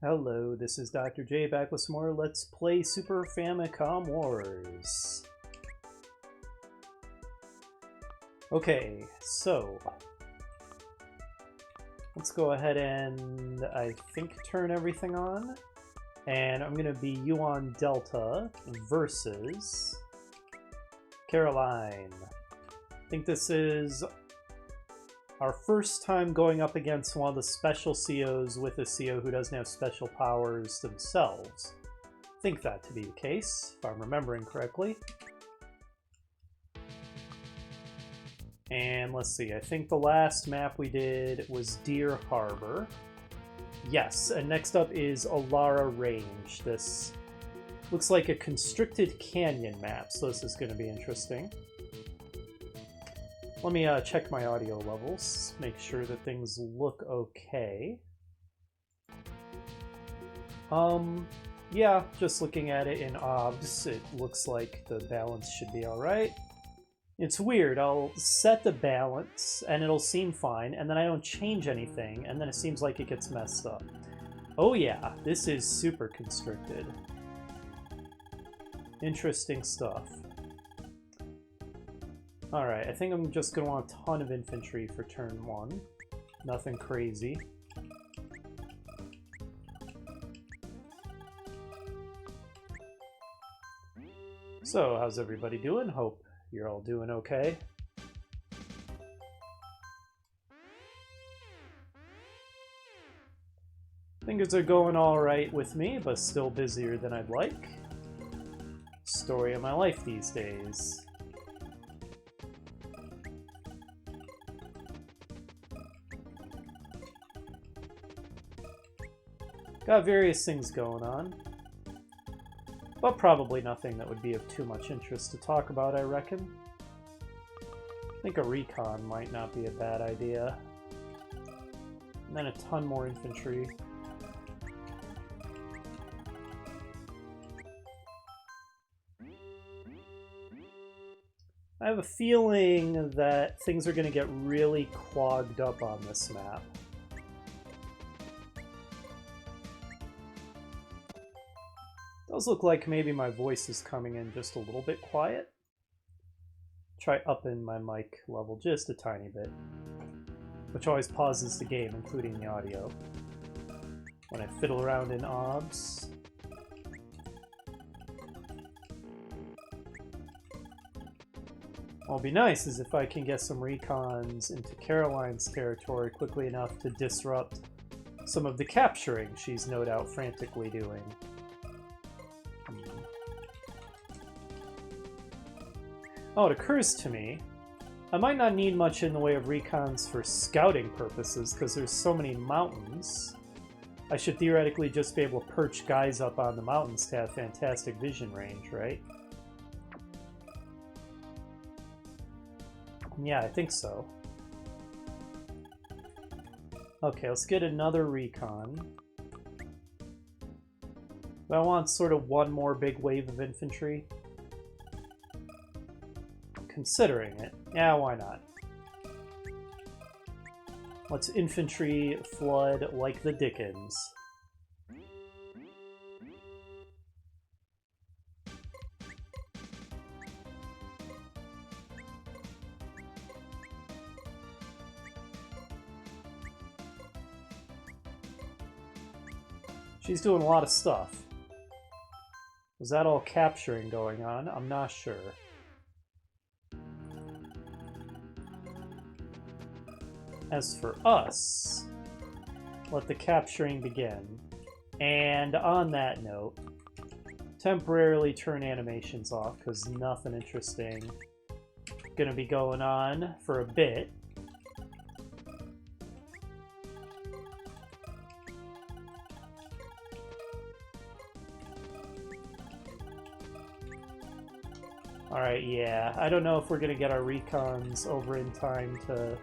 Hello, this is Dr. J back with some more Let's Play Super Famicom Wars. Okay, so let's go ahead and I think turn everything on. And I'm going to be Yuan Delta versus Caroline. I think this is our first time going up against one of the special COs with a CO who doesn't have special powers themselves. I think that to be the case, if I'm remembering correctly. And let's see, I think the last map we did was Deer Harbor. Yes, and next up is Alara Range. This looks like a constricted canyon map, so this is going to be interesting. Let me check my audio levels, make sure that things look okay. Yeah, just looking at it in OBS, it looks like the balance should be alright. It's weird, I'll set the balance and it'll seem fine, and then I don't change anything, and then it seems like it gets messed up. Oh yeah, this is super constricted. Interesting stuff. Alright, I think I'm just going to want a ton of infantry for turn 1. Nothing crazy. So, how's everybody doing? Hope you're all doing okay. Things are going alright with me, but still busier than I'd like. Story of my life these days. Got various things going on, but probably nothing that would be of too much interest to talk about, I reckon. I think a recon might not be a bad idea. And then a ton more infantry. I have a feeling that things are going to get really clogged up on this map. Does look like maybe my voice is coming in just a little bit quiet. Try upping my mic level just a tiny bit, which always pauses the game, including the audio, when I fiddle around in OBS. What'll be nice is if I can get some recons into Caroline's territory quickly enough to disrupt some of the capturing she's no doubt frantically doing. Oh, it occurs to me, I might not need much in the way of recons for scouting purposes, because there's so many mountains. I should theoretically just be able to perch guys up on the mountains to have fantastic vision range, right? Yeah, I think so. Okay, let's get another recon. Do I want sort of one more big wave of infantry? Considering it. Yeah, why not? Let's infantry flood like the Dickens. She's doing a lot of stuff. Was that all capturing going on? I'm not sure. As for us, let the capturing begin. And on that note, temporarily turn animations off because nothing interesting gonna be going on for a bit. Alright, yeah, I don't know if we're gonna get our recons over in time to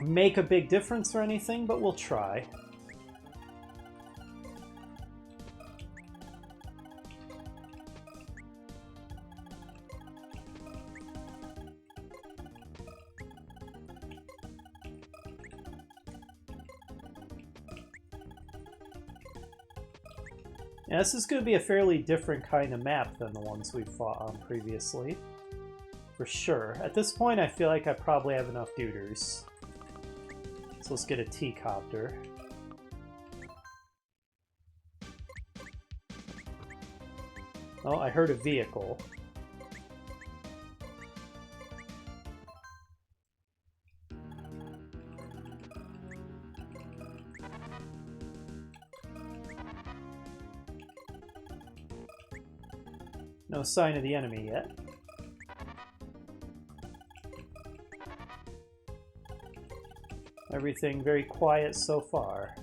make a big difference or anything, but we'll try. Yeah, this is going to be a fairly different kind of map than the ones we've fought on previously. For sure. At this point, I feel like I probably have enough duders. So let's get a T-copter. Oh, I heard a vehicle. No sign of the enemy yet. Everything very quiet so far.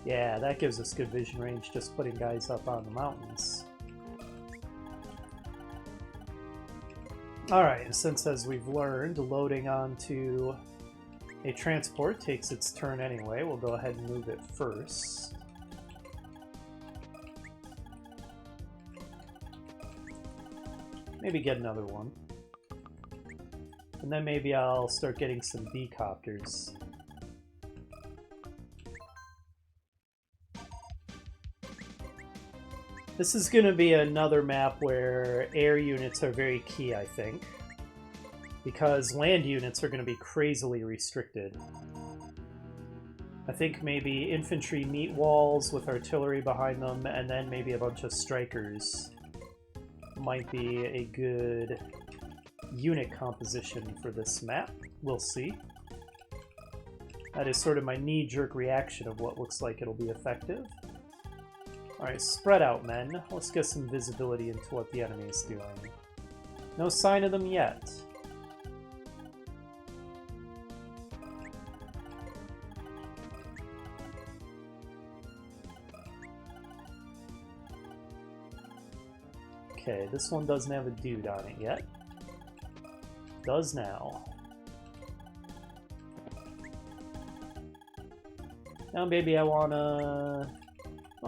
Yeah, that gives us good vision range, just putting guys up on the mountains. Alright, and since, as we've learned, loading onto a transport takes its turn anyway, we'll go ahead and move it first. Maybe get another one. And then maybe I'll start getting some B-copters. This is going to be another map where air units are very key, I think. Because land units are going to be crazily restricted. I think maybe infantry meat walls with artillery behind them, and then maybe a bunch of strikers might be a good unit composition for this map. We'll see. That is sort of my knee-jerk reaction of what looks like it'll be effective. Alright, spread out, men. Let's get some visibility into what the enemy is doing. No sign of them yet. Okay, this one doesn't have a dude on it yet. Does now. Now maybe I wanna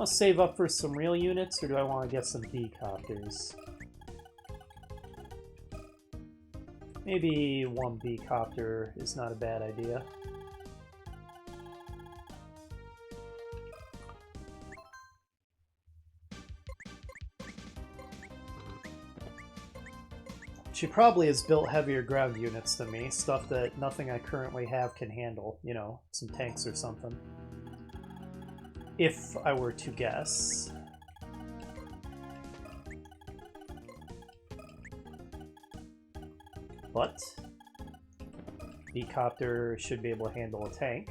save up for some real units, or do I want to get some B-copters? Maybe one B-copter is not a bad idea. She probably has built heavier ground units than me, stuff that nothing I currently have can handle, you know, some tanks or something. If I were to guess. But B-copter should be able to handle a tank.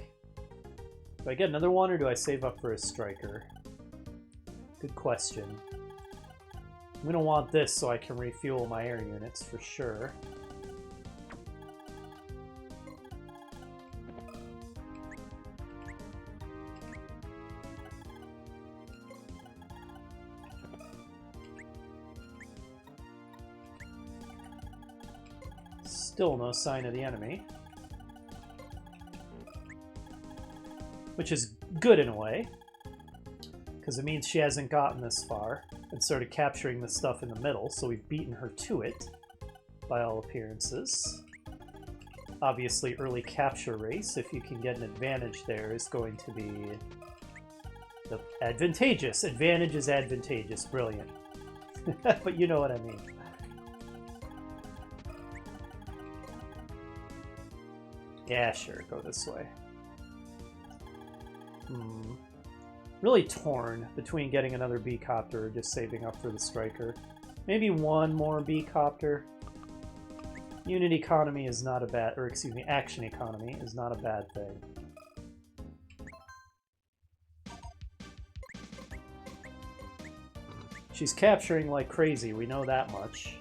Do I get another one, or do I save up for a striker? Good question. I'm going to want this so I can refuel my air units for sure. Still no sign of the enemy. Which is good in a way, because it means she hasn't gotten this far and started capturing the stuff in the middle, so we've beaten her to it, by all appearances. Obviously, early capture race, if you can get an advantage there, is going to be advantageous. Advantage is advantageous. Brilliant. But you know what I mean. Yeah, sure, go this way. Really torn between getting another B-copter or just saving up for the striker. Maybe one more B-copter. Unit economy is not a bad, or excuse me, action economy is not a bad thing. She's capturing like crazy, we know that much.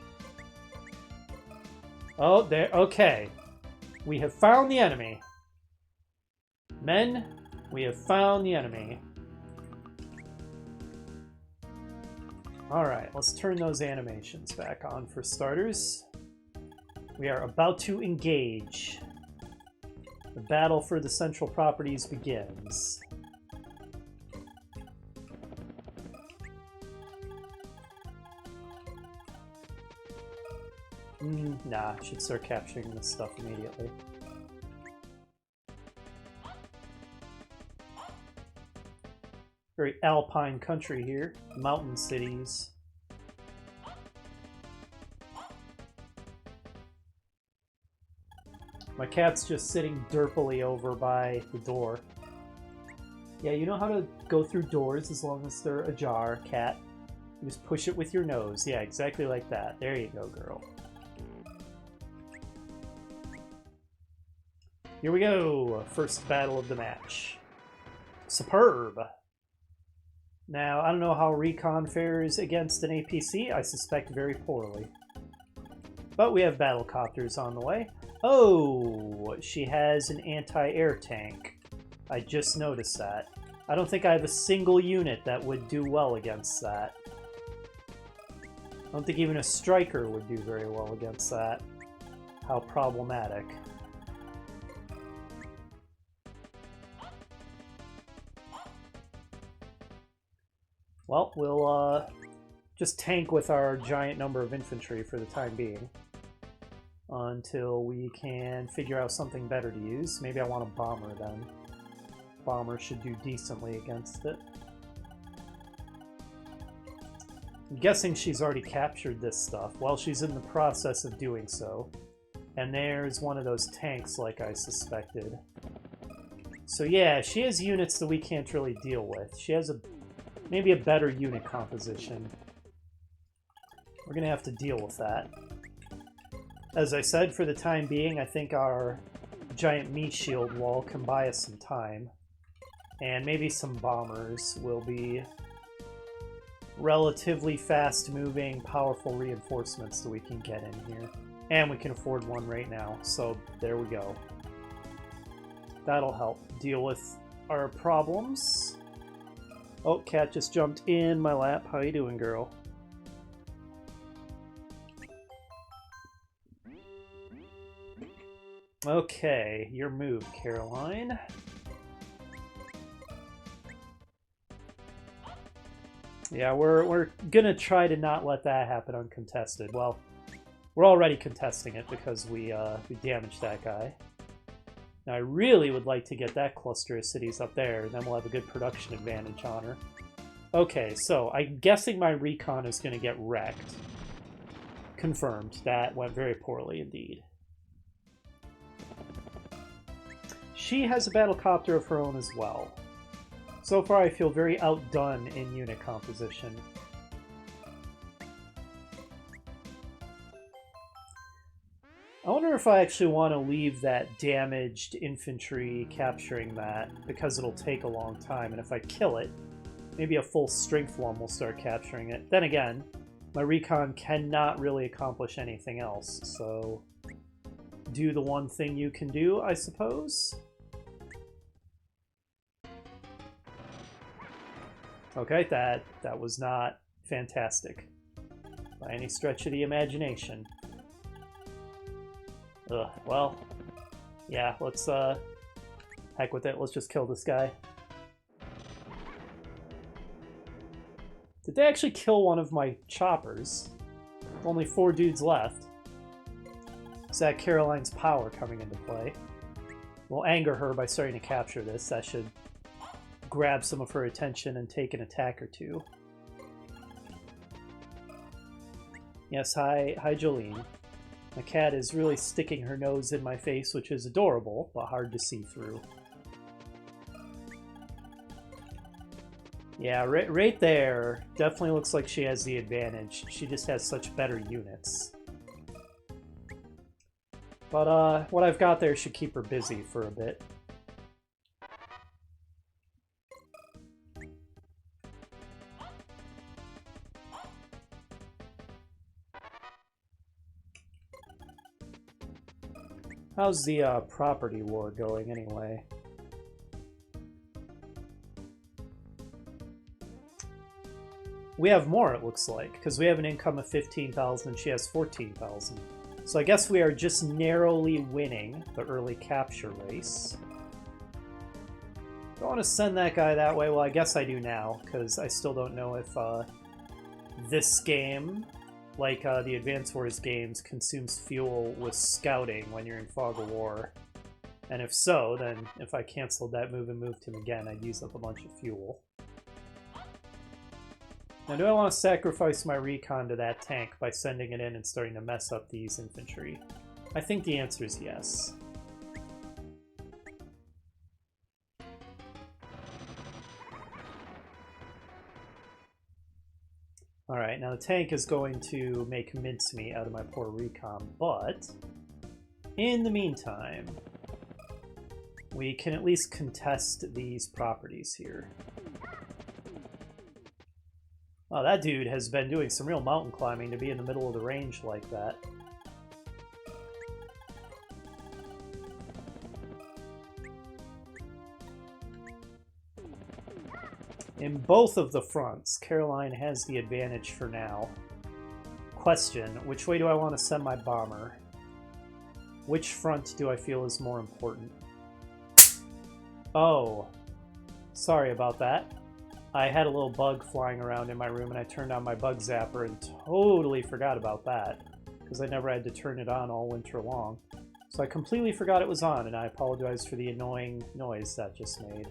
Oh, there, okay. We have found the enemy. Men, we have found the enemy. Alright, let's turn those animations back on for starters. We are about to engage. The battle for the central properties begins. Nah, should start capturing this stuff immediately. Very alpine country here. Mountain cities. My cat's just sitting derpily over by the door. Yeah, you know how to go through doors as long as they're ajar, cat. You just push it with your nose. Yeah, exactly like that. There you go, girl. Here we go. First battle of the match. Superb. Now, I don't know how Recon fares against an APC. I suspect very poorly. But we have battlecopters on the way. Oh, she has an anti-air tank. I just noticed that. I don't think I have a single unit that would do well against that. I don't think even a striker would do very well against that. How problematic. Well, we'll just tank with our giant number of infantry for the time being. Until we can figure out something better to use. Maybe I want a bomber then. Bomber should do decently against it. I'm guessing she's already captured this stuff. Well, she's in the process of doing so. And there's one of those tanks like I suspected. So yeah, she has units that we can't really deal with. She has maybe a better unit composition. We're gonna have to deal with that. As I said, for the time being, I think our giant meat shield wall can buy us some time. And maybe some bombers will be relatively fast-moving, powerful reinforcements that we can get in here. And we can afford one right now, so there we go. That'll help deal with our problems. Oh, cat just jumped in my lap. How you doing, girl? Okay, your move, Caroline. Yeah, we're gonna try to not let that happen uncontested. Well, we're already contesting it because we damaged that guy. Now I really would like to get that cluster of cities up there, then we'll have a good production advantage on her. Okay, so I'm guessing my recon is gonna get wrecked. Confirmed. That went very poorly indeed. She has a battlecopter of her own as well. So far I feel very outdone in unit composition. I wonder if I actually want to leave that damaged infantry capturing that, because it'll take a long time, and if I kill it, maybe a full strength one will start capturing it. Then again, my recon cannot really accomplish anything else, so do the one thing you can do, I suppose. Okay, that was not fantastic by any stretch of the imagination. Ugh, well, yeah, let's, heck with it, let's just kill this guy. Did they actually kill one of my choppers? Only 4 dudes left. Is that Caroline's power coming into play? We'll anger her by starting to capture this. That should grab some of her attention and take an attack or two. Yes, hi Jolene. My cat is really sticking her nose in my face, which is adorable, but hard to see through. Yeah, right there. Definitely looks like she has the advantage. She just has such better units. But what I've got there should keep her busy for a bit. How's the property war going anyway? We have more, it looks like, because we have an income of 15,000 and she has 14,000. So I guess we are just narrowly winning the early capture race. Do I want to send that guy that way? Well, I guess I do now, because I still don't know if this game, like the Advance Wars games, consumes fuel with scouting when you're in Fog of War. And if so, then if I canceled that move and moved him again, I'd use up a bunch of fuel. Now, do I want to sacrifice my recon to that tank by sending it in and starting to mess up these infantry? I think the answer is yes. Alright, now the tank is going to make mincemeat out of my poor recon, but in the meantime, we can at least contest these properties here. Oh, that dude has been doing some real mountain climbing to be in the middle of the range like that. In both of the fronts, Caroline has the advantage for now. Question, which way do I want to send my bomber? Which front do I feel is more important? Oh, sorry about that. I had a little bug flying around in my room and I turned on my bug zapper and totally forgot about that because I never had to turn it on all winter long. So I completely forgot it was on and I apologize for the annoying noise that just made.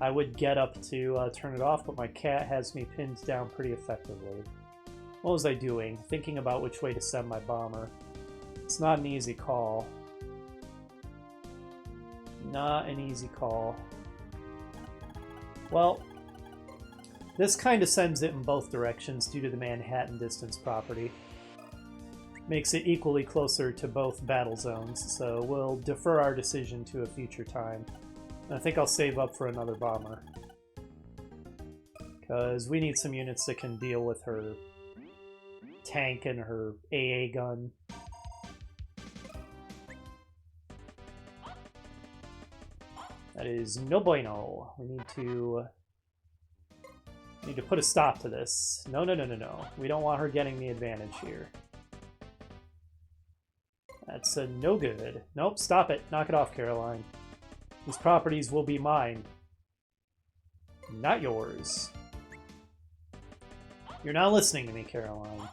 I would get up to turn it off, but my cat has me pinned down pretty effectively. What was I doing? Thinking about which way to send my bomber. It's not an easy call. Not an easy call. Well, this kind of sends it in both directions due to the Manhattan distance property. Makes it equally closer to both battle zones, so we'll defer our decision to a future time. I think I'll save up for another bomber. Because we need some units that can deal with her tank and her AA gun. That is no bueno. We need to put a stop to this. No. We don't want her getting the advantage here. That's a no good. Nope, stop it. Knock it off, Caroline. These properties will be mine. Not yours. You're not listening to me, Caroline.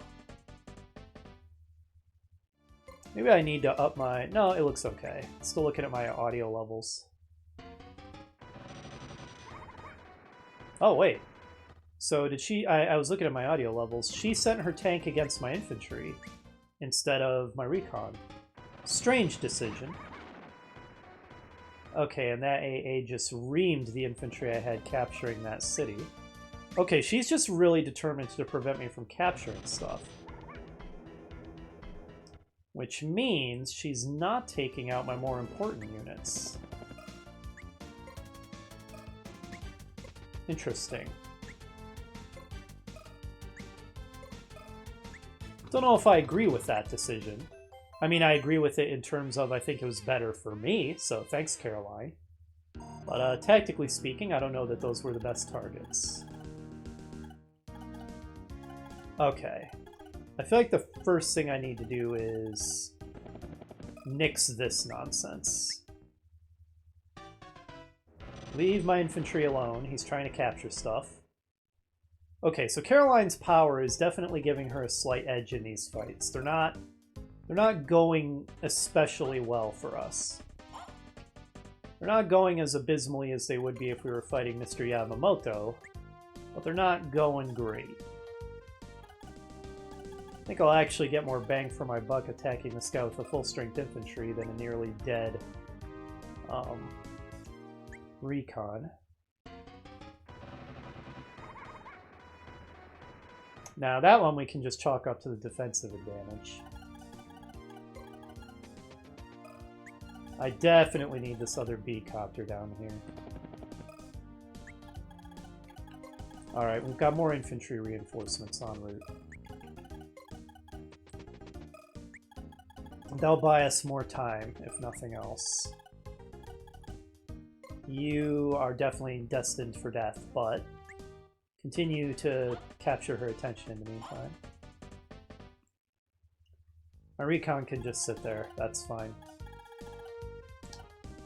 Maybe I need to up my... No, it looks okay. Still looking at my audio levels. Oh, wait. So did she... I was looking at my audio levels. She sent her tank against my infantry instead of my recon. Strange decision. Okay, and that AA just reamed the infantry I had capturing that city. Okay, she's just really determined to prevent me from capturing stuff. Which means she's not taking out my more important units. Interesting. Don't know if I agree with that decision. I mean, I agree with it in terms of I think it was better for me, so thanks, Caroline. But tactically speaking, I don't know that those were the best targets. Okay. I feel like the first thing I need to do is nix this nonsense. Leave my infantry alone. He's trying to capture stuff. Okay, so Caroline's power is definitely giving her a slight edge in these fights. They're not going especially well for us. They're not going as abysmally as they would be if we were fighting Mr. Yamamoto, but they're not going great. I think I'll actually get more bang for my buck attacking this guy with a full-strength infantry than a nearly dead recon. Now that one we can just chalk up to the defensive advantage. I definitely need this other B-copter down here. Alright, we've got more infantry reinforcements en route. They'll buy us more time, if nothing else. You are definitely destined for death, but continue to capture her attention in the meantime. My recon can just sit there, that's fine.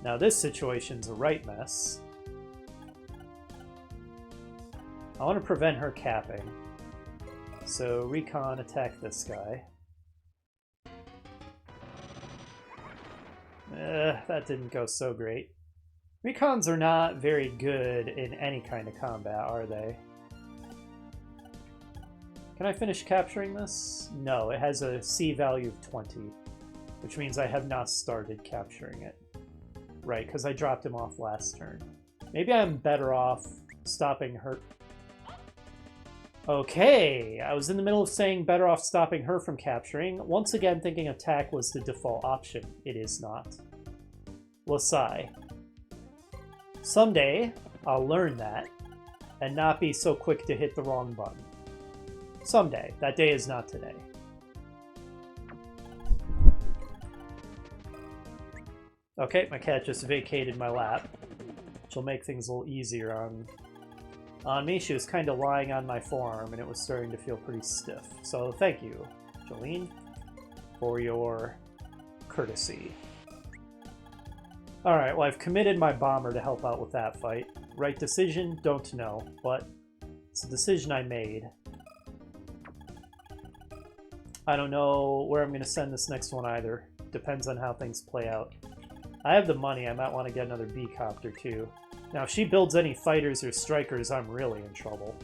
Now this situation's a right mess. I want to prevent her capping. So recon attack this guy. That didn't go so great. Recons are not very good in any kind of combat, are they? Can I finish capturing this? No, it has a C value of 20, which means I have not started capturing it. Right, because I dropped him off last turn. Maybe I'm better off stopping her. Okay, I was in the middle of saying better off stopping her from capturing. Once again, thinking attack was the default option. It is not. Lasai. Someday, I'll learn that and not be so quick to hit the wrong button. Someday. That day is not today. Okay, my cat just vacated my lap, which will make things a little easier on me. She was kind of lying on my forearm, and it was starting to feel pretty stiff. So thank you, Jolene, for your courtesy. Alright, well, I've committed my bomber to help out with that fight. Right decision? Don't know, but it's a decision I made. I don't know where I'm going to send this next one either. Depends on how things play out. I have the money. I might want to get another B-copter too. Now, if she builds any fighters or strikers, I'm really in trouble.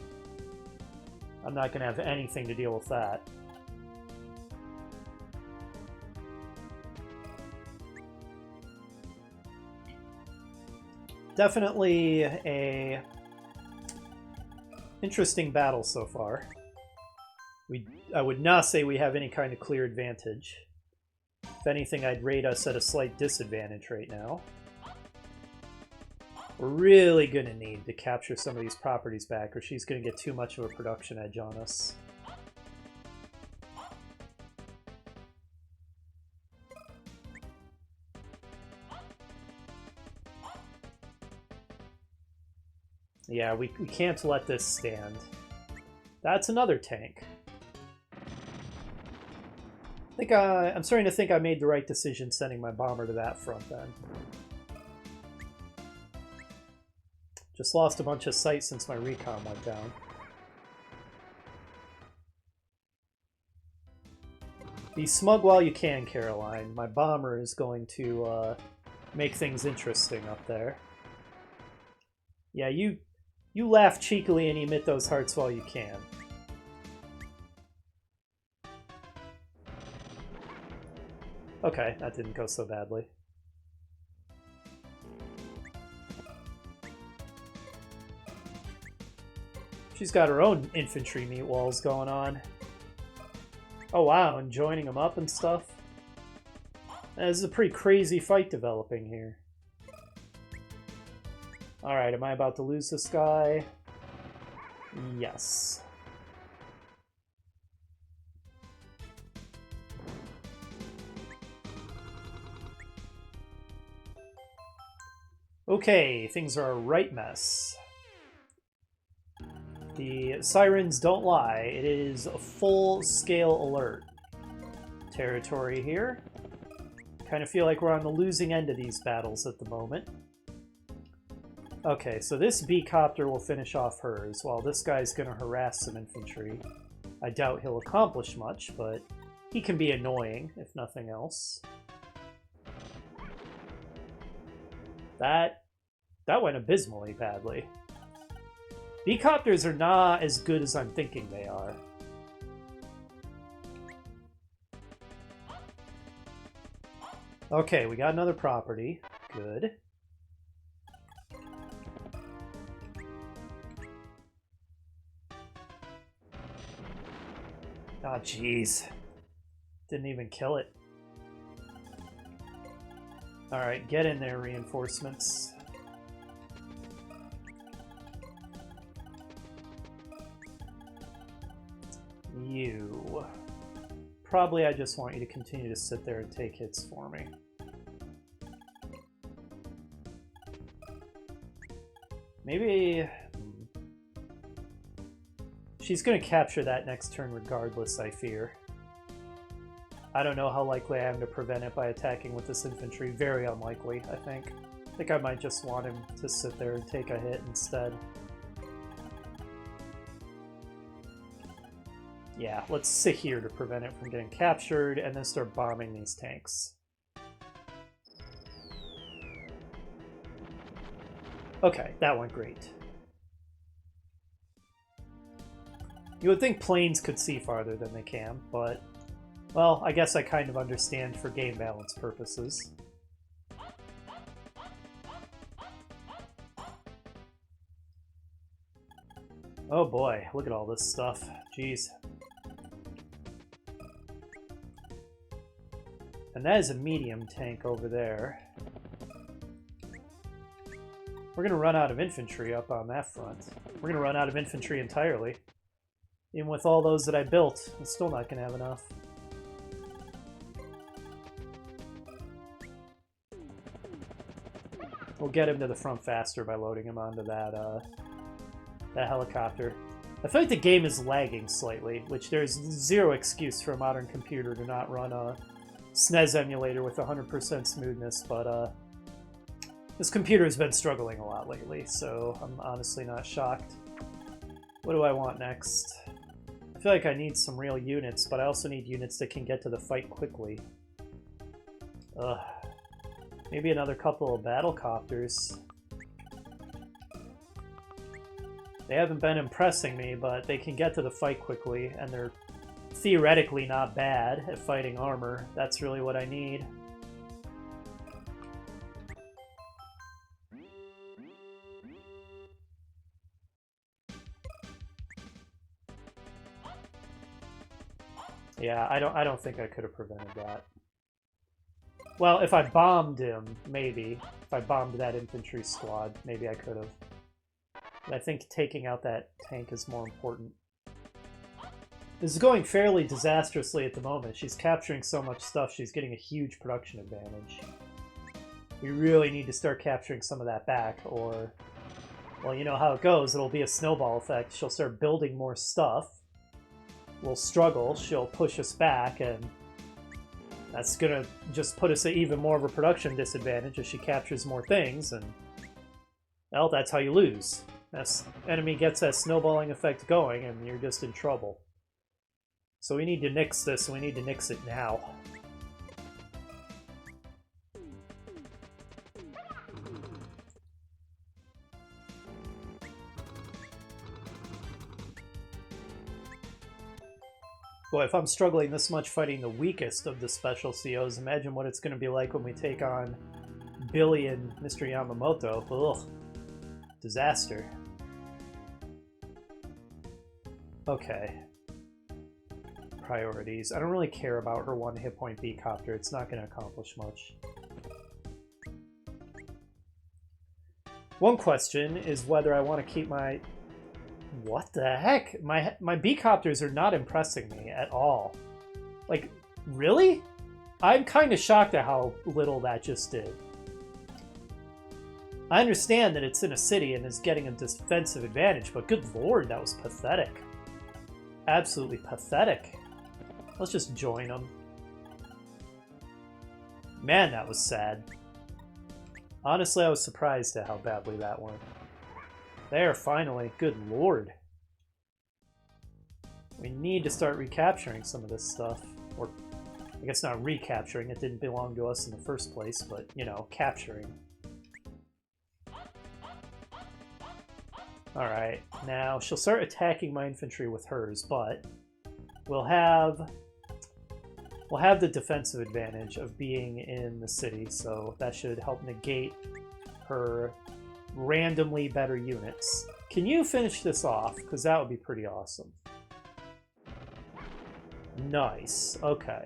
I'm not going to have anything to deal with that. Definitely a interesting battle so far. I would not say we have any kind of clear advantage. If anything, I'd rate us at a slight disadvantage right now. We're really going to need to capture some of these properties back, or she's going to get too much of a production edge on us. Yeah, we can't let this stand. That's another tank. I'm starting to think I made the right decision sending my bomber to that front then. Just lost a bunch of sight since my recon went down. Be smug while you can, Caroline. My bomber is going to make things interesting up there. Yeah, you laugh cheekily and emit those hearts while you can. Okay, that didn't go so badly. She's got her own infantry meat walls going on. Oh wow, and joining them up and stuff. This is a pretty crazy fight developing here. Alright, am I about to lose this guy? Yes. Okay, things are a right mess. The sirens don't lie. It is a full-scale alert territory here. Kind of feel like we're on the losing end of these battles at the moment. Okay, so this B-copter will finish off hers, while this guy's going to harass some infantry. I doubt he'll accomplish much, but he can be annoying, if nothing else. That went abysmally badly. B-copters are not as good as I'm thinking they are. Okay, we got another property. Good. Oh, jeez. Didn't even kill it. Alright, get in there, reinforcements. You. Probably I just want you to continue to sit there and take hits for me. Maybe... She's going to capture that next turn regardless, I fear. I don't know how likely I am to prevent it by attacking with this infantry. Very unlikely, I think. I think I might just want him to sit there and take a hit instead. Yeah, let's sit here to prevent it from getting captured and then start bombing these tanks. Okay, that went great. You would think planes could see farther than they can, but, well, I guess I kind of understand for game balance purposes. Oh boy, look at all this stuff. Jeez. And that is a medium tank over there. We're going to run out of infantry up on that front. We're going to run out of infantry entirely. Even with all those that I built, I'm still not going to have enough. We'll get him to the front faster by loading him onto that helicopter. I feel like the game is lagging slightly, which there's zero excuse for a modern computer to not run a SNES emulator with 100% smoothness, but this computer has been struggling a lot lately, so I'm honestly not shocked. What do I want next? I feel like I need some real units, but I also need units that can get to the fight quickly. Ugh. Maybe another couple of battle copters. They haven't been impressing me, but they can get to the fight quickly, and they're theoretically not bad at fighting armor. That's really what I need. Yeah, I don't think I could have prevented that. Well, if I bombed him, maybe. If I bombed that infantry squad, maybe I could have. But I think taking out that tank is more important. This is going fairly disastrously at the moment. She's capturing so much stuff, she's getting a huge production advantage. We really need to start capturing some of that back, or... well, you know how it goes. It'll be a snowball effect. She'll start building more stuff. We'll struggle, she'll push us back, and that's gonna just put us at even more of a production disadvantage as she captures more things, and well, that's how you lose. This enemy gets that snowballing effect going, and you're just in trouble. So we need to nix this, and we need to nix it now. Boy, if I'm struggling this much fighting the weakest of the special COs, imagine what it's going to be like when we take on Billy and Mr. Yamamoto. Ugh. Disaster. Okay. Priorities. I don't really care about her one hit point B copter. It's not going to accomplish much. One question is whether I want to keep my... What the heck? My B-copters are not impressing me at all. Like, really? I'm kind of shocked at how little that just did. I understand that it's in a city and is getting a defensive advantage, but good lord, that was pathetic. Absolutely pathetic. Let's just join them. Man, that was sad. Honestly, I was surprised at how badly that went. There, finally. Good lord. We need to start recapturing some of this stuff. Or, I guess not recapturing. It didn't belong to us in the first place, but, you know, capturing. Alright, now she'll start attacking my infantry with hers, but we'll have the defensive advantage of being in the city, so that should help negate her randomly better units. Can you finish this off? Because that would be pretty awesome. Nice. Okay.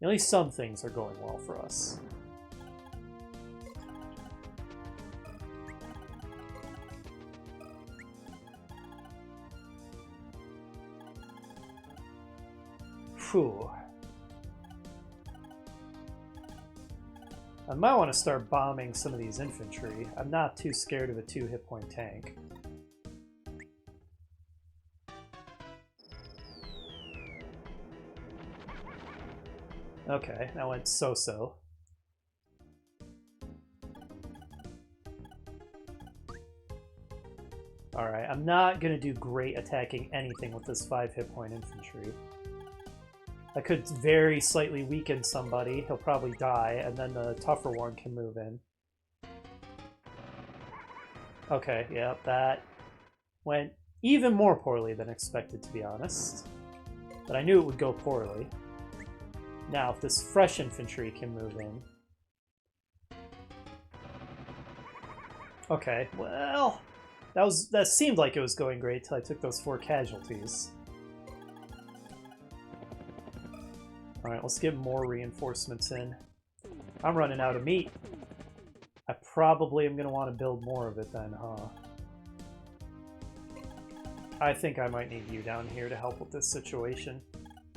At least some things are going well for us. Phew. I might want to start bombing some of these infantry. I'm not too scared of a 2 hit point tank. Okay, that went so-so. Alright, I'm not going to do great attacking anything with this 5 hit point infantry. I could very slightly weaken somebody, he'll probably die, and then the tougher one can move in. Okay, yeah, that went even more poorly than expected, to be honest. But I knew it would go poorly. Now, if this fresh infantry can move in... Okay, well... That seemed like it was going great till I took those 4 casualties. Alright, let's get more reinforcements in. I'm running out of meat. I probably am going to want to build more of it then, huh? I think I might need you down here to help with this situation.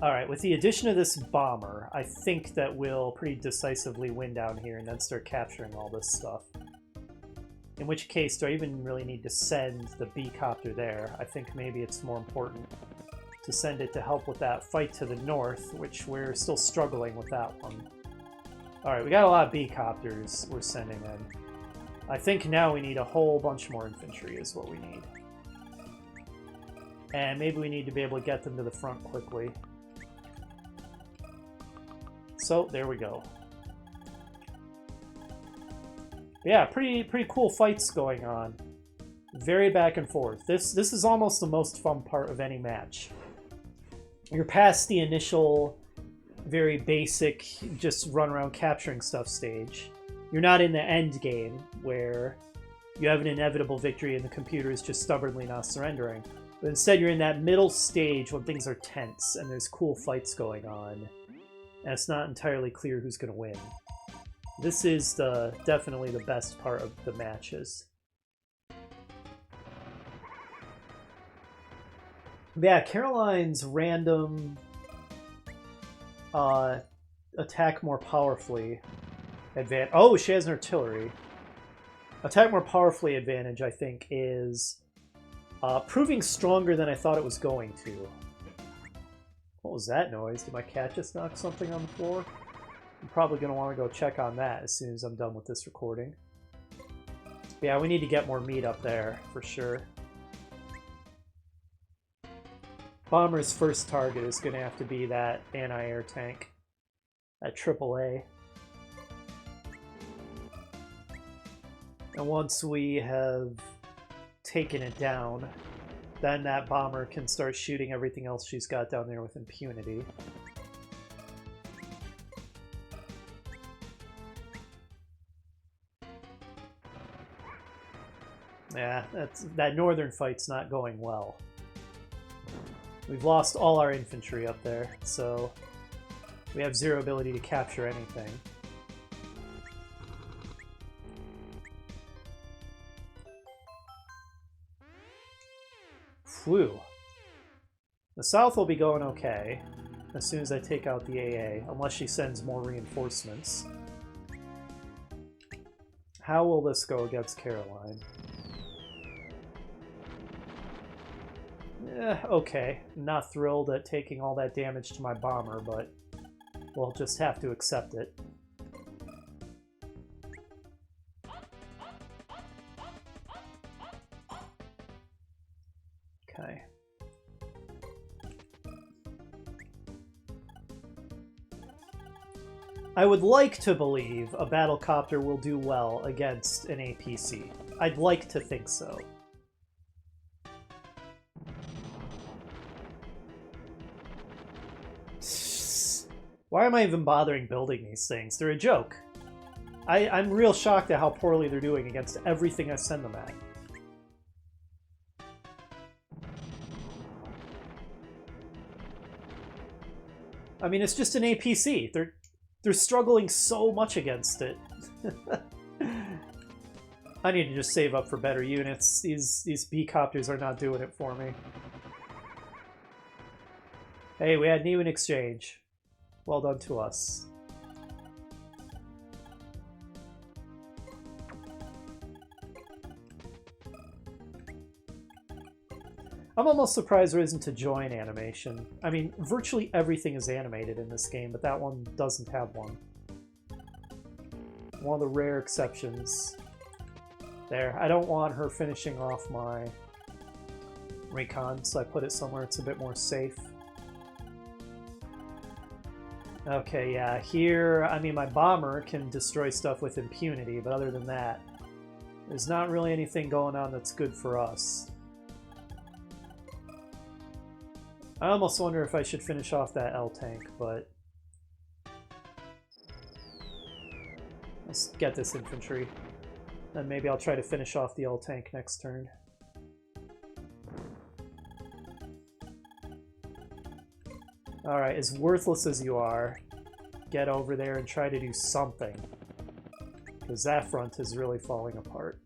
Alright, with the addition of this bomber, I think that we'll pretty decisively win down here and then start capturing all this stuff. In which case, do I even really need to send the B-copter there? I think maybe it's more important to send it to help with that fight to the north, which we're still struggling with that one. Alright, we got a lot of B-copters we're sending in. I think now we need a whole bunch more infantry is what we need. And maybe we need to be able to get them to the front quickly. So, there we go. Yeah, pretty cool fights going on. Very back and forth. This is almost the most fun part of any match. You're past the initial, very basic, just run around capturing stuff stage. You're not in the end game, where you have an inevitable victory and the computer is just stubbornly not surrendering. But instead you're in that middle stage when things are tense and there's cool fights going on. And it's not entirely clear who's going to win. This is definitely the best part of the matches. Yeah, Caroline's random attack more powerfully advantage. Oh, she has an artillery. Attack more powerfully advantage, I think, is proving stronger than I thought it was going to. What was that noise? Did my cat just knock something on the floor? I'm probably going to want to go check on that as soon as I'm done with this recording. Yeah, we need to get more meat up there, for sure. Bomber's first target is going to have to be that anti-air tank. That AAA. And once we have taken it down, then that bomber can start shooting everything else she's got down there with impunity. Yeah, that northern fight's not going well. We've lost all our infantry up there, so we have zero ability to capture anything. Phew. The south will be going okay as soon as I take out the AA, unless she sends more reinforcements. How will this go against Caroline? Okay. Not thrilled at taking all that damage to my bomber, but we'll just have to accept it. Okay. I would like to believe a battlecopter will do well against an APC. I'd like to think so. Why am I even bothering building these things? They're a joke. I'm real shocked at how poorly they're doing against everything I send them at. I mean, it's just an APC. They're struggling so much against it. I need to just save up for better units. These B-copters are not doing it for me. Hey, we had an even exchange. Well done to us. I'm almost surprised there isn't a join animation. I mean, virtually everything is animated in this game, but that one doesn't have one. One of the rare exceptions. There. I don't want her finishing off my recon, so I put it somewhere it's a bit more safe. Okay, yeah, here, I mean, my bomber can destroy stuff with impunity, but other than that, there's not really anything going on that's good for us. I almost wonder if I should finish off that L tank, but let's get this infantry. Then maybe I'll try to finish off the L tank next turn. Alright, as worthless as you are, get over there and try to do something. Because that front is really falling apart.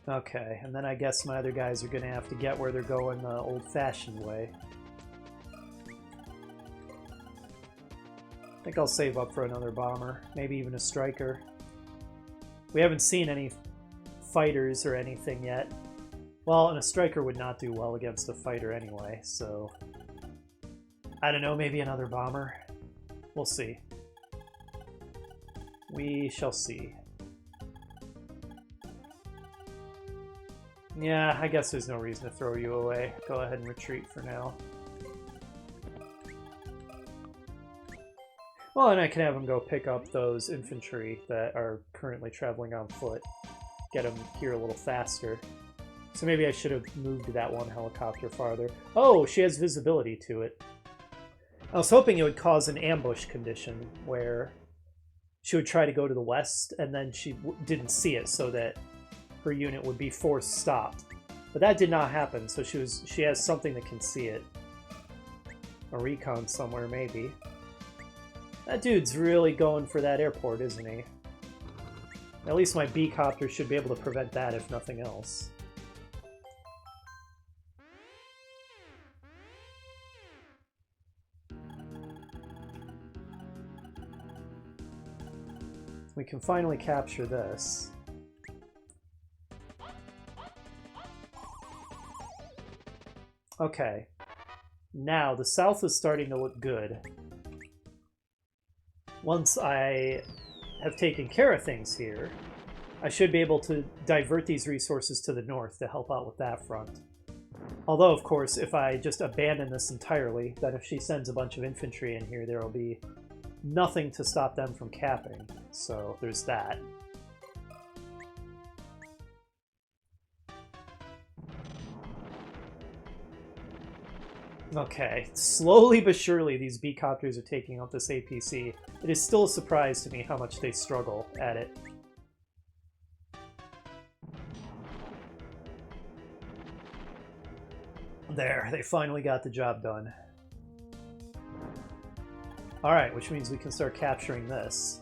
Okay, and then I guess my other guys are going to have to get where they're going the old-fashioned way. I think I'll save up for another bomber, maybe even a striker. We haven't seen any fighters or anything yet. Well, and a striker would not do well against a fighter anyway, so... I don't know, maybe another bomber? We'll see. We shall see. Yeah, I guess there's no reason to throw you away. Go ahead and retreat for now. Well, and I can have them go pick up those infantry that are currently traveling on foot. Get them here a little faster. So maybe I should have moved that one helicopter farther. Oh, she has visibility to it. I was hoping it would cause an ambush condition where she would try to go to the west and then she didn't see it so that her unit would be forced stopped. But that did not happen, so she has something that can see it. A recon somewhere, maybe. That dude's really going for that airport, isn't he? At least my B-copter should be able to prevent that, if nothing else. We can finally capture this. Okay. Now, the south is starting to look good. Once I have taken care of things here, I should be able to divert these resources to the north to help out with that front. Although, of course, if I just abandon this entirely, then if she sends a bunch of infantry in here, there will be nothing to stop them from capping. So there's that. Okay, slowly but surely these B-copters are taking out this APC. It is still a surprise to me how much they struggle at it. There, they finally got the job done. Alright, which means we can start capturing this.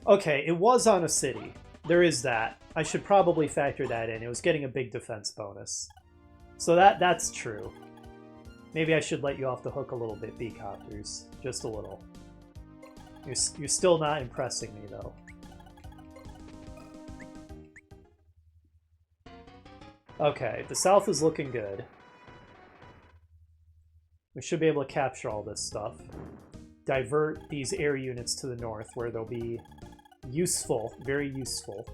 Okay, it was on a city. There is that. I should probably factor that in. It was getting a big defense bonus. So that's true. Maybe I should let you off the hook a little bit, B-copters. Just a little. You're still not impressing me, though. Okay, the south is looking good. We should be able to capture all this stuff. Divert these air units to the north, where they'll be useful. Very useful.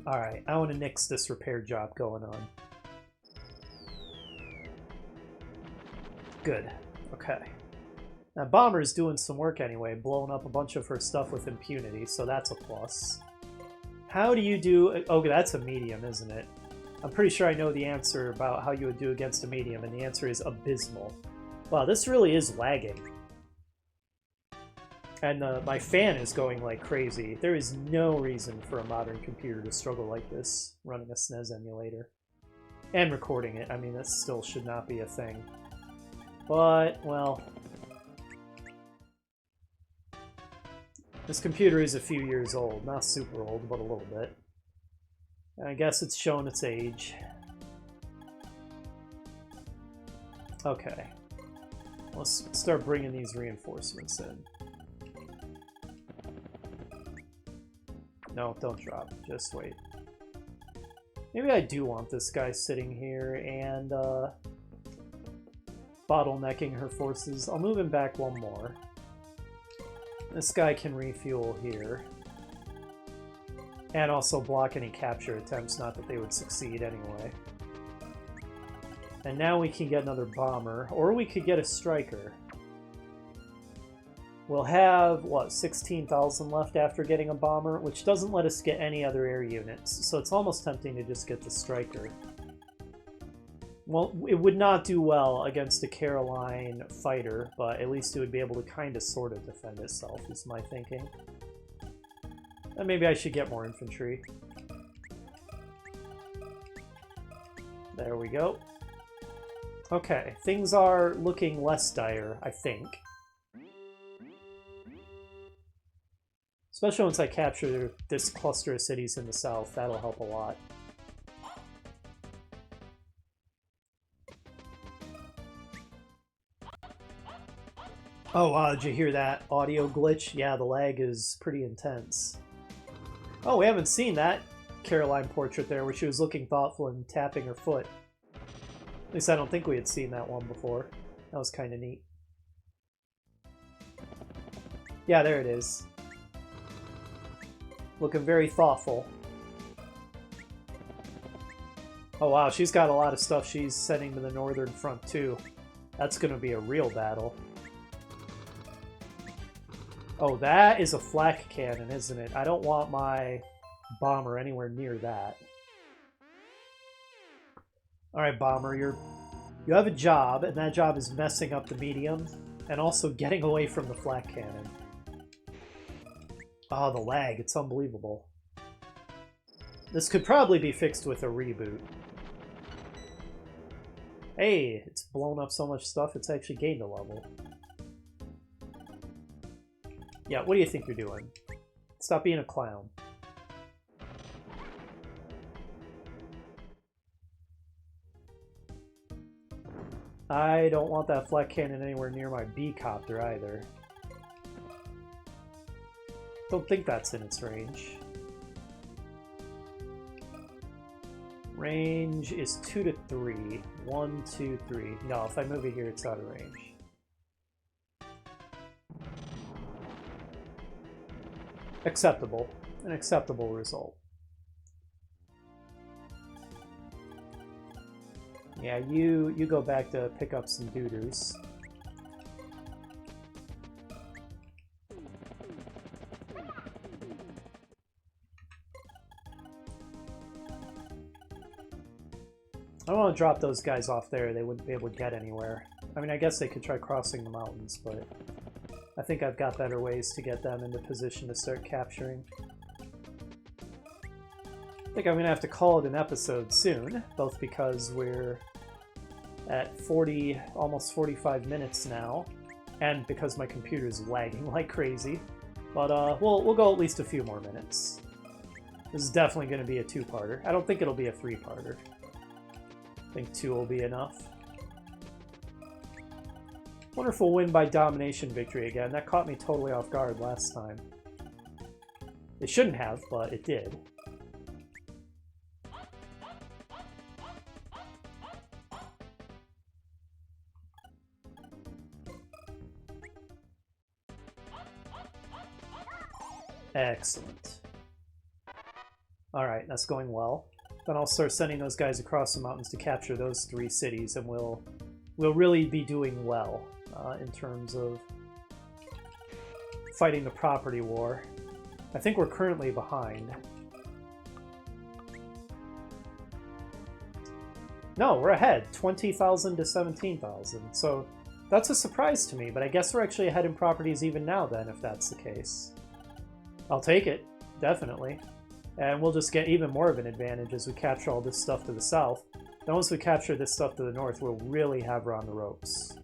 Alright, I want to nix this repair job going on. Good. Okay. Now, Bomber's doing some work anyway, blowing up a bunch of her stuff with impunity, so that's a plus. How do you do... Oh, that's a medium, isn't it? I'm pretty sure I know the answer about how you would do against a medium, and the answer is abysmal. Wow, this really is lagging. And my fan is going like crazy. There is no reason for a modern computer to struggle like this, running a SNES emulator. And recording it. I mean, that still should not be a thing. But, well... This computer is a few years old. Not super old, but a little bit. And I guess it's shown its age. Okay. Let's start bringing these reinforcements in. No, don't drop. Just wait. Maybe I do want this guy sitting here and bottlenecking her forces. I'll move him back one more. This guy can refuel here. And also block any capture attempts, not that they would succeed anyway. And now we can get another bomber, or we could get a striker. We'll have, what, 16,000 left after getting a bomber, which doesn't let us get any other air units, so it's almost tempting to just get the striker. Well, it would not do well against a Caroline fighter, but at least it would be able to kind of sort of defend itself, is my thinking. And maybe I should get more infantry. There we go. Okay, things are looking less dire, I think. Especially once I capture this cluster of cities in the south, that'll help a lot. Oh wow, did you hear that audio glitch? Yeah, the lag is pretty intense. Oh, we haven't seen that Caroline portrait there where she was looking thoughtful and tapping her foot. At least I don't think we had seen that one before. That was kind of neat. Yeah, there it is. Looking very thoughtful. Oh wow, she's got a lot of stuff she's sending to the northern front too. That's going to be a real battle. Oh, that is a flak cannon, isn't it? I don't want my bomber anywhere near that. Alright, bomber, you have a job, and that job is messing up the medium, and also getting away from the flak cannon. Oh, the lag, it's unbelievable. This could probably be fixed with a reboot. Hey, it's blown up so much stuff, it's actually gained a level. Yeah, what do you think you're doing? Stop being a clown. I don't want that flak cannon anywhere near my B-copter either. Don't think that's in its range. Range is 2 to 3. 1, 2, 3. No, if I move it here, it's out of range. Acceptable. An acceptable result. Yeah, you go back to pick up some dooders. I don't want to drop those guys off there. They wouldn't be able to get anywhere. I mean, I guess they could try crossing the mountains, but I think I've got better ways to get them into position to start capturing. I think I'm going to have to call it an episode soon, both because we're at 40, almost 45 minutes now, and because my computer's lagging like crazy. But we'll go at least a few more minutes. This is definitely going to be a two-parter. I don't think it'll be a three-parter. I think 2 will be enough. Wonderful win by domination victory again. That caught me totally off guard last time. It shouldn't have, but it did. Excellent. Alright, that's going well. Then I'll start sending those guys across the mountains to capture those 3 cities, and we'll really be doing well in terms of fighting the property war. I think we're currently behind. No, we're ahead. 20,000 to 17,000. So that's a surprise to me, but I guess we're actually ahead in properties even now then, if that's the case. I'll take it, definitely. And we'll just get even more of an advantage as we capture all this stuff to the south. Then once we capture this stuff to the north, we'll really have her on the ropes.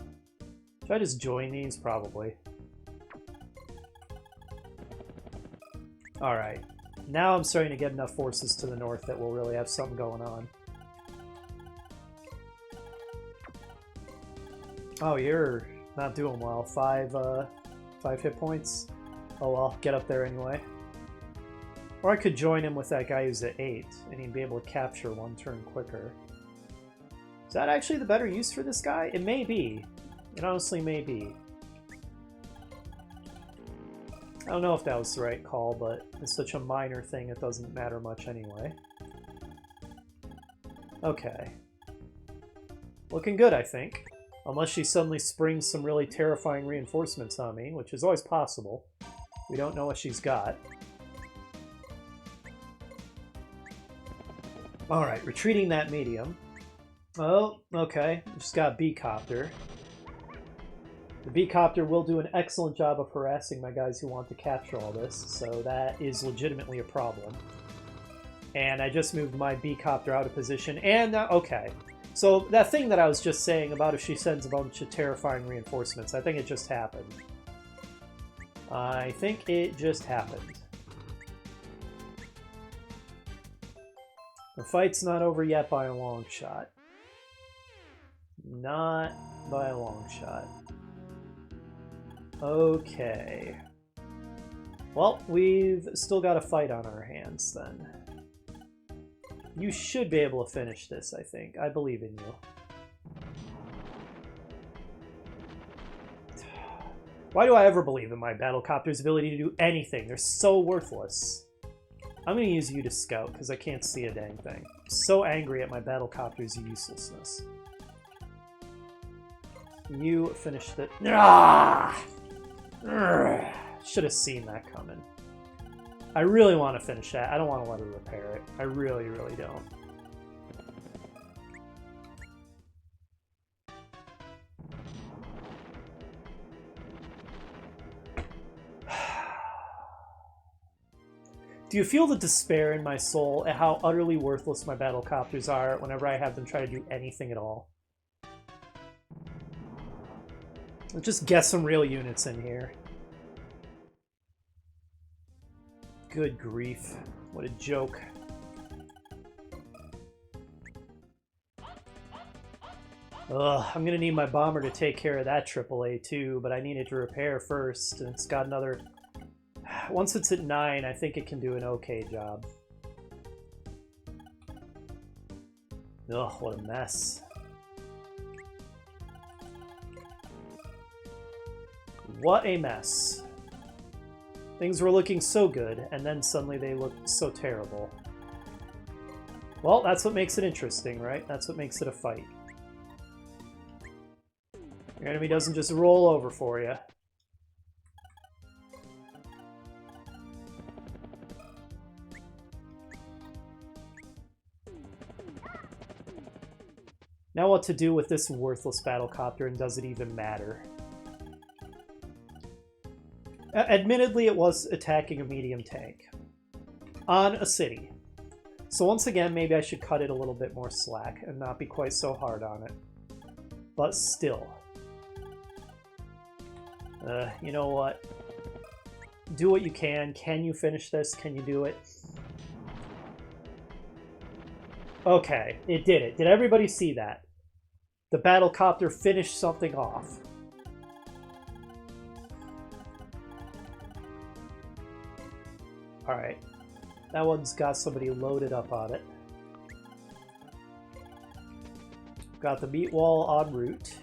Should I just join these? Probably. Alright. Now I'm starting to get enough forces to the north that we'll really have something going on. Oh, you're not doing well. 5 hit points? Oh well, get up there anyway. Or I could join him with that guy who's at 8, and he'd be able to capture 1 turn quicker. Is that actually the better use for this guy? It may be. It honestly may be. I don't know if that was the right call, but it's such a minor thing it doesn't matter much anyway. Okay. Looking good, I think. Unless she suddenly springs some really terrifying reinforcements on me, which is always possible. We don't know what she's got. Alright, retreating that medium. Oh, okay. Just got B-Copter. The B-Copter will do an excellent job of harassing my guys who want to capture all this, so that is legitimately a problem. And I just moved my B-Copter out of position, and okay. So that thing that I was just saying about if she sends a bunch of terrifying reinforcements, I think it just happened. I think it just happened. The fight's not over yet by a long shot. Not by a long shot. Okay. Well, we've still got a fight on our hands then. You should be able to finish this, I think. I believe in you. Why do I ever believe in my battlecopter's ability to do anything? They're so worthless. I'm going to use you to scout, because I can't see a dang thing. I'm so angry at my battlecopter's uselessness. You finished it. Should have seen that coming. I really want to finish that. I don't want to let her repair it. I really, really don't. Do you feel the despair in my soul at how utterly worthless my battlecopters are whenever I have them try to do anything at all? Let's just get some real units in here. Good grief. What a joke. Ugh, I'm gonna need my bomber to take care of that AAA too, but I need it to repair first, and it's got another... Once it's at 9, I think it can do an okay job. Ugh, what a mess. What a mess. Things were looking so good, and then suddenly they looked so terrible. Well, that's what makes it interesting, right? That's what makes it a fight. Your enemy doesn't just roll over for you. Now what to do with this worthless battlecopter, and does it even matter? Admittedly, it was attacking a medium tank on a city. So once again, maybe I should cut it a little bit more slack and not be quite so hard on it. But still. You know what? Do what you can. Can you finish this? Can you do it? Okay, it did it. Did everybody see that? The battlecopter finished something off. Alright. That one's got somebody loaded up on it. Got the meat wall en route.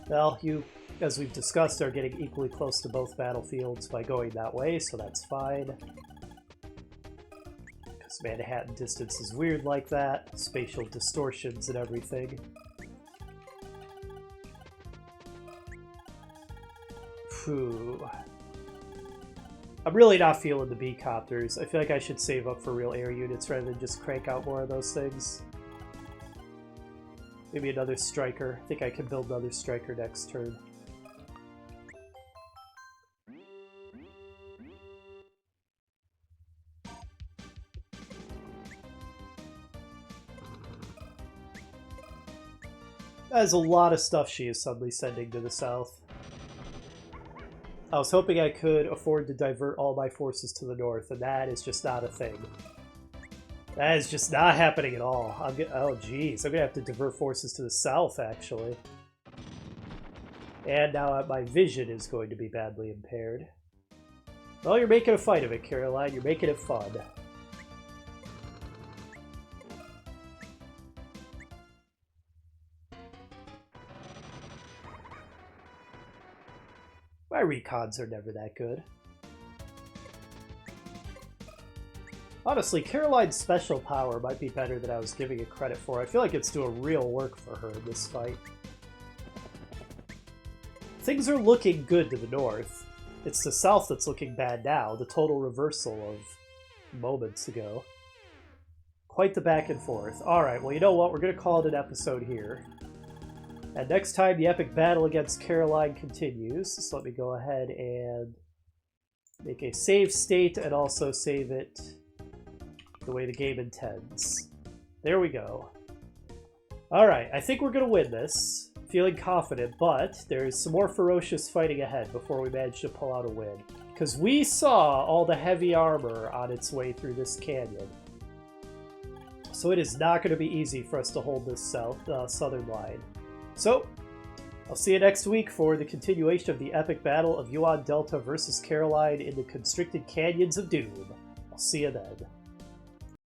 Well, you, as we've discussed, are getting equally close to both battlefields by going that way, so that's fine. Because Manhattan distance is weird like that. Spatial distortions and everything. Phew. I'm really not feeling the B-Copters. I feel like I should save up for real air units rather than just crank out more of those things. Maybe another striker. I think I can build another striker next turn. That is a lot of stuff she is suddenly sending to the south. I was hoping I could afford to divert all my forces to the north, and that is just not a thing. That is just not happening at all. Oh, geez. I'm going to have to divert forces to the south, actually. And now my vision is going to be badly impaired. Well, you're making a fight of it, Caroline. You're making it fun. My recons are never that good. Honestly, Caroline's special power might be better than I was giving it credit for. I feel like it's doing real work for her in this fight. Things are looking good to the north. It's the south that's looking bad now, the total reversal of moments ago. Quite the back and forth. Alright, well, you know what? We're going to call it an episode here. And next time, the epic battle against Caroline continues. So let me go ahead and make a save state and also save it the way the game intends. There we go. Alright, I think we're going to win this. Feeling confident, but there's some more ferocious fighting ahead before we manage to pull out a win. Because we saw all the heavy armor on its way through this canyon. So it is not going to be easy for us to hold this southern line. So, I'll see you next week for the continuation of the epic battle of Yuan Delta versus Caroline in the constricted canyons of Doom. I'll see you then.